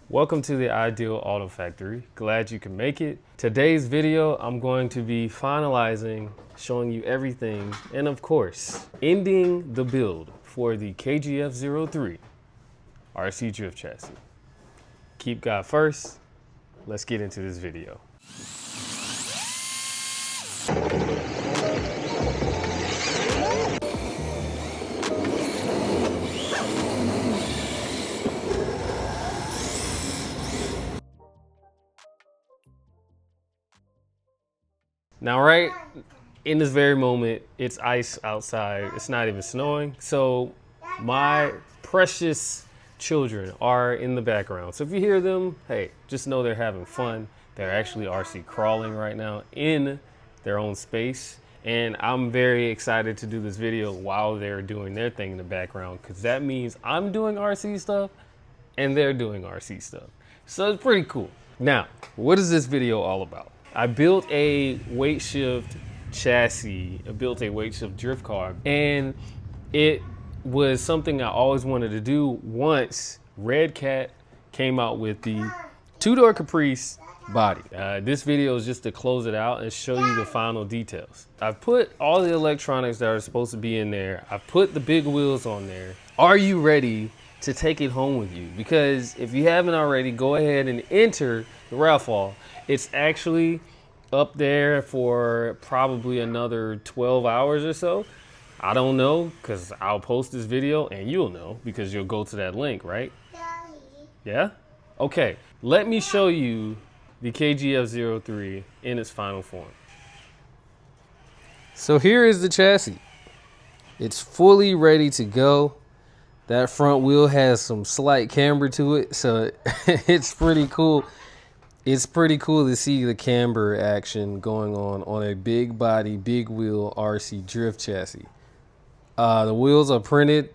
Welcome to the Ideal Auto Factory. Glad you can make it. Today's video, I'm going to be finalizing, showing you everything, and of course, ending the build for the KGF03 RC Drift Chassis. Keep God first. Let's get into this video. Now, right in this very moment, it's ice outside. It's not even snowing. So my precious children are in the background. So if you hear them, hey, just know they're having fun. They're actually RC crawling right now in their own space. And I'm very excited to do this video while they're doing their thing in the background, because that means I'm doing RC stuff and they're doing RC stuff. So it's pretty cool. Now, what is this video all about? I built a weight shift chassis, I built a weight shift drift car, and it was something I always wanted to do once Red Cat came out with the two-door Caprice body. This video is just to close it out and show you the final details. I've put all the electronics that are supposed to be in there. I've put the big wheels on there. Are you ready to take it home with you? Because if you haven't already, go ahead and enter the raffle. It's actually up there for probably another 12 hours or so. I don't know, because I'll post this video and you'll know because you'll go to that link, right? Daddy. Yeah? Okay, let me show you the KGF03 in its final form. So here is the chassis. It's fully ready to go. That front wheel has some slight camber to it, so it's pretty cool. It's pretty cool to see the camber action going on a big body, big wheel RC drift chassis. The wheels are printed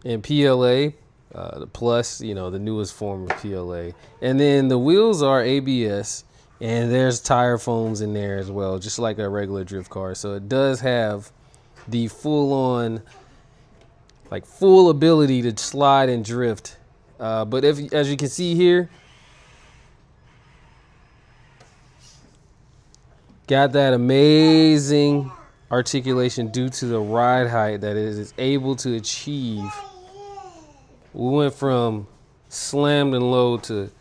in PLA, the Plus, you know, the newest form of PLA. And then the wheels are ABS, and there's tire foams in there as well, just like a regular drift car. So it does have the full-on, like full ability to slide and drift. But as you can see here, got that amazing articulation due to the ride height that it is able to achieve. We went from slammed and low to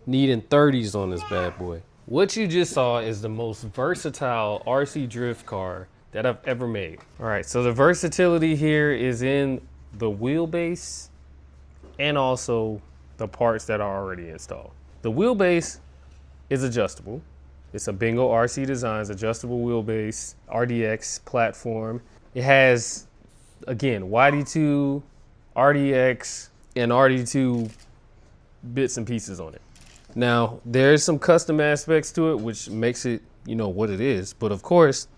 needing 30s on this bad boy. What you just saw is the most versatile RC drift car that I've ever made. All right, so the versatility here is in the wheelbase and also the parts that are already installed. The wheelbase is adjustable. It's a Bingo RC Designs adjustable wheelbase RDX platform. It has, again, YD2, RDX, and RD2 bits and pieces on it. Now, there's some custom aspects to it, which makes it, you know, what it is. But of course,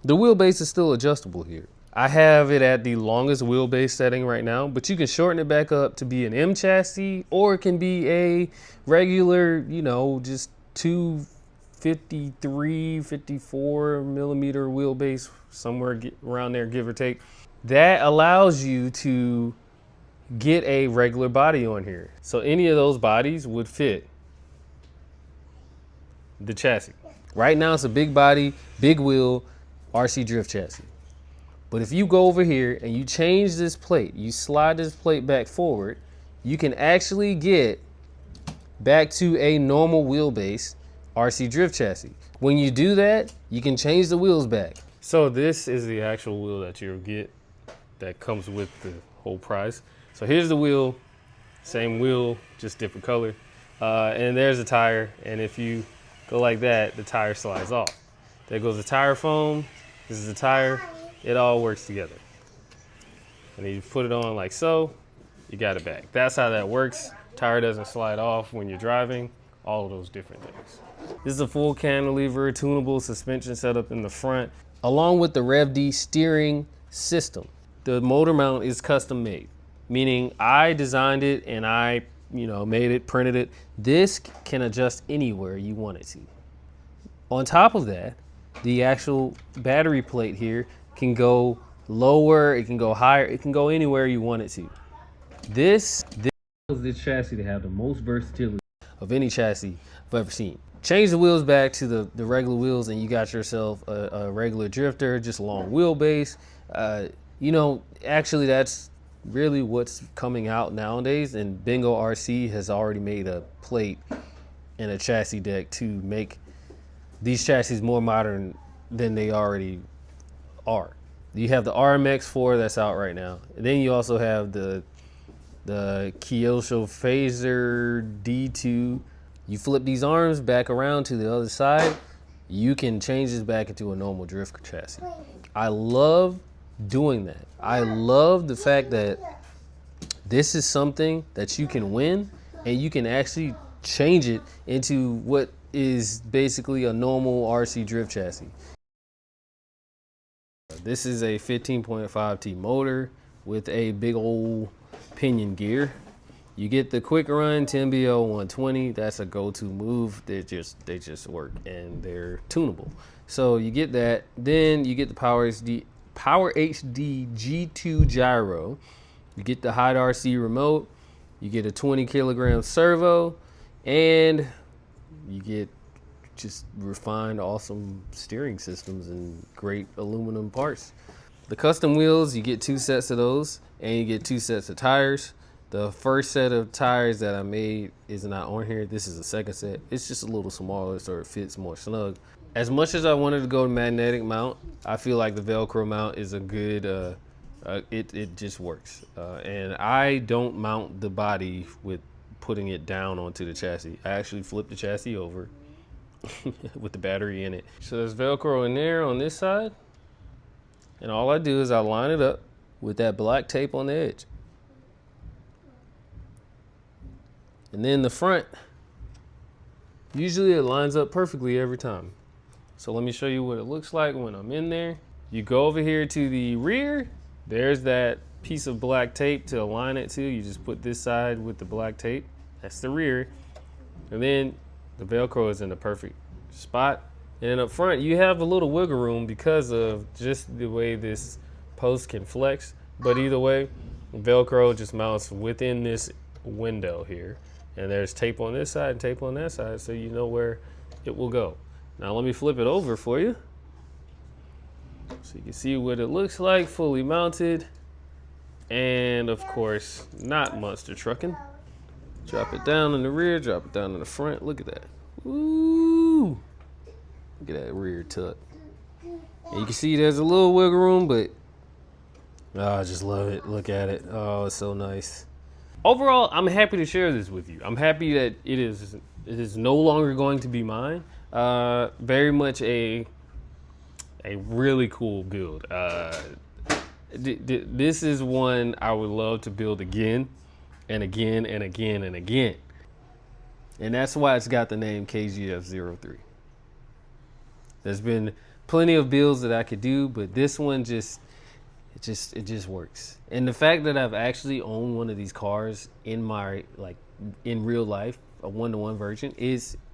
the wheelbase is still adjustable here. I have it at the longest wheelbase setting right now, but you can shorten it back up to be an M chassis, or it can be a regular, you know, just 253, 54 millimeter wheelbase, somewhere around there, give or take. That allows you to get a regular body on here. So any of those bodies would fit the chassis. Right now it's a big body, big wheel RC drift chassis. But if you go over here and you change this plate, you slide this plate back forward, you can actually get back to a normal wheelbase RC drift chassis. When you do that, you can change the wheels back. So this is the actual wheel that you'll get that comes with the whole price. So here's the wheel, same wheel, just different color. And there's the tire. And if you go like that, the tire slides off. There goes the tire foam. This is the tire. It all works together. And you put it on like so, you got it back. That's how that works. Tire doesn't slide off when you're driving, all of those different things. This is a full cantilever, tunable suspension setup in the front, along with the Rev D steering system. The motor mount is custom made, meaning I designed it and I, made it, printed it. This can adjust anywhere you want it to. On top of that, the actual battery plate here can go lower, it can go higher, it can go anywhere you want it to. This allows this chassis to have the most versatility of any chassis I've ever seen. Change the wheels back to the regular wheels and you got yourself a regular drifter, just a long wheelbase. You know, actually that's really what's coming out nowadays, and Bingo RC has already made a plate and a chassis deck to make these chassis more modern than they already are. You have the RMX4 that's out right now. And then you also have the Kyosho Phaser D2. You flip these arms back around to the other side, you can change this back into a normal drift chassis. I love doing that. I love the fact that this is something that you can win and you can actually change it into what is basically a normal RC drift chassis. This is a 15.5T motor with a big old pinion gear. You get the quick run 10BL 120. That's a go-to move. They just work and they're tunable. So you get that. Then you get the Power HD G2 gyro. You get the Hide RC remote. You get a 20 kilogram servo, and you get just refined, awesome steering systems and great aluminum parts. The custom wheels, you get 2 sets of those, and you get 2 sets of tires. The first set of tires that I made is not on here. This is the second set. It's just a little smaller so it fits more snug. As much as I wanted to go to magnetic mount, I feel like the Velcro mount is a good, it just works. And I don't mount the body with putting it down onto the chassis. I actually flip the chassis over with the battery in it. So there's Velcro in there on this side. And all I do is I line it up with that black tape on the edge. And then the front, usually it lines up perfectly every time. So let me show you what it looks like when I'm in there. You go over here to the rear, there's that piece of black tape to align it to. You just put this side with the black tape. That's the rear. And then the Velcro is in the perfect spot. And then up front, you have a little wiggle room because of just the way this post can flex. But either way, Velcro just mounts within this window here. And there's tape on this side and tape on that side, so you know where it will go. Now let me flip it over for you, so you can see what it looks like fully mounted. And of course, not monster trucking. Drop it down in the rear, drop it down in the front. Look at that. Woo! Look at that rear tuck. And you can see there's a little wiggle room, but oh, I just love it. Look at it. Oh, it's so nice. Overall, I'm happy to share this with you. I'm happy that it is no longer going to be mine. Very much a really cool build. This is one I would love to build again and again and again and again. And that's why it's got the name KGF03. There's been plenty of builds that I could do, but this one it just works. And the fact that I've actually owned one of these cars in my, like, in real life, a 1-to-1 version,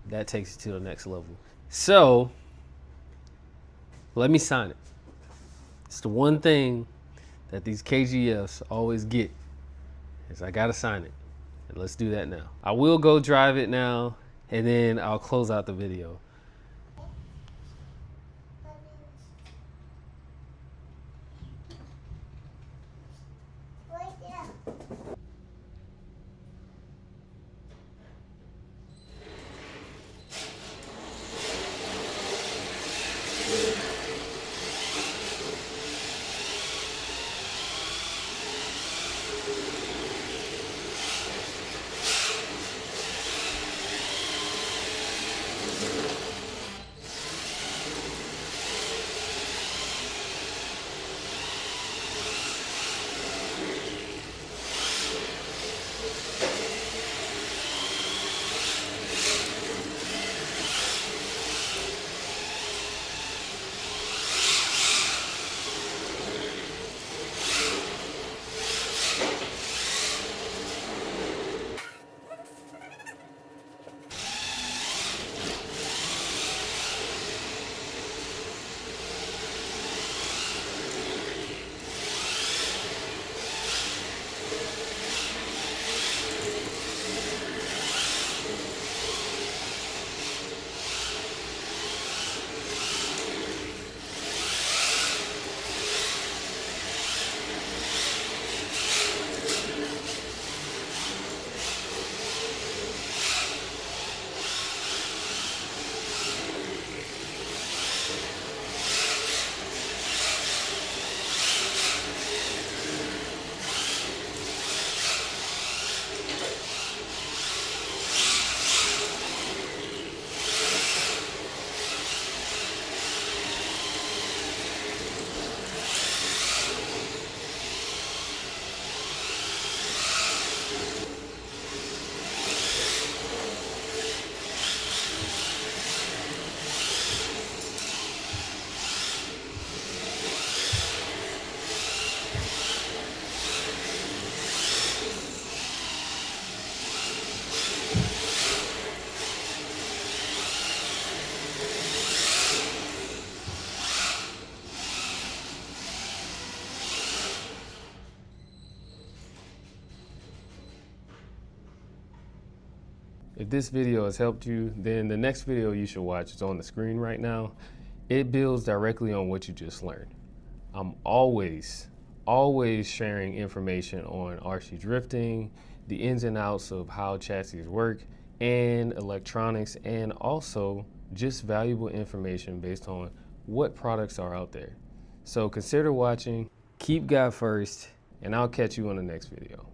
that takes it to the next level. So let me sign it. It's the one thing that these KGFs always get, is I gotta sign it. And let's do that now. I will go drive it now, and then I'll close out the video. If this video has helped you, then the next video you should watch is on the screen right now. It builds directly on what you just learned. I'm always sharing information on RC drifting, the ins and outs of how chassis work, and electronics, and also just valuable information based on what products are out there. So consider watching, keep God first, and I'll catch you on the next video.